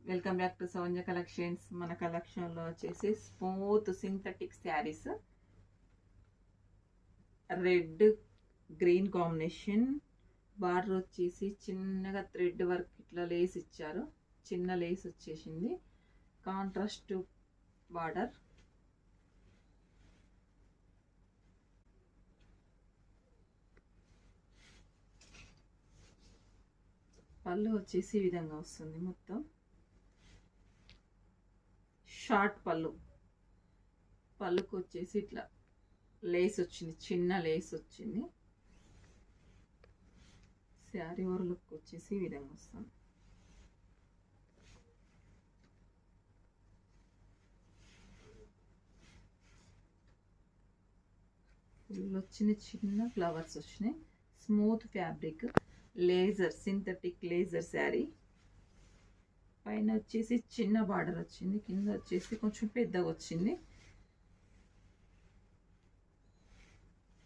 Welcome back to Sounja collections. మన కలెక్షన్లో వచ్చేసి smooth synthetic saris, red green combination. Border వచ్చేసి చిన్నగా థ్రెడ్ వర్క్ ఇట్లా లేస్ ఇచ్చారు, చిన్న లేస్ వచ్చేసింది. కాంట్రాస్ట్ బార్డర్, పళ్ళు వచ్చేసి ఈ విధంగా వస్తుంది. మొత్తం షార్ట్ పళ్ళుకు వచ్చేసి ఇట్లా లేస్ వచ్చింది, చిన్న లేస్ వచ్చింది. శారీ ఓవర్ లుక్ వచ్చేసి ఈ విధంగా వస్తుంది. ఫుల్ వచ్చిన చిన్న ఫ్లవర్స్ వచ్చినాయి. Smooth fabric, laser synthetic laser sari. పైన వచ్చేసి చిన్న బార్డర్ వచ్చింది, కింద వచ్చేసి కొంచెం పెద్దగా వచ్చింది.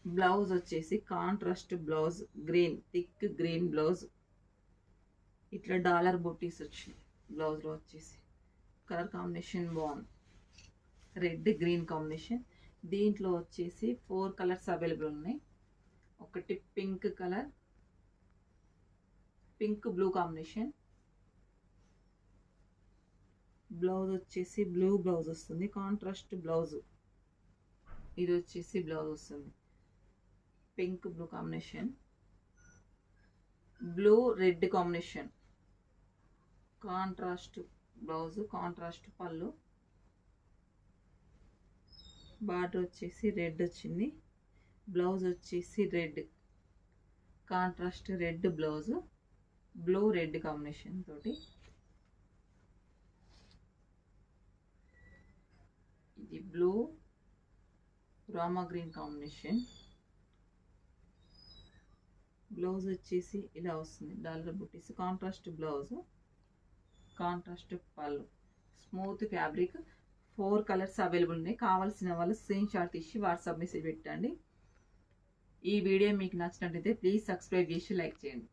బ్లౌజ్ వచ్చేసి contrast blouse, green thick green blouse. ఇట్లా డాలర్ బొటీస్ వచ్చినాయి బ్లౌజ్లో వచ్చేసి. కలర్ కాంబినేషన్ బాగుంది, రెడ్ గ్రీన్ కాంబినేషన్. దీంట్లో వచ్చేసి 4 కలర్స్ అవైలబుల్ ఉన్నాయి. ఒకటి pink colour, pink blue combination. Blouse వచ్చేసి బ్లూ బ్లౌజ్ వస్తుంది, కాంట్రాస్ట్ బ్లౌజ్. ఇది వచ్చేసి బ్లౌజ్ వస్తుంది pink blue combination. Blue red combination, contrast blouse, contrast పళ్ళు. బార్డర్ వచ్చేసి రెడ్ వచ్చింది, బ్లౌజ్ వచ్చేసి red, contrast red blouse, blue red combination తోటి. ఇది blue Rama green combination. Blouse వచ్చేసి ఇలా వస్తుంది, డాలర్ బుటీస్, కాంట్రాస్ట్ బ్లౌజ్, కాంట్రాస్ట్ పళ్ళు. Smooth fabric. 4 కలర్స్ అవైలబుల్ ఉన్నాయి. కావాల్సిన వాళ్ళు స్క్రీన్ షాట్ తీసి వాట్సాప్ మెసేజ్ పెట్టండి. ఈ వీడియో మీకు నచ్చినట్లయితే ప్లీజ్ సబ్స్క్రైబ్ చేసి లైక్ చేయండి.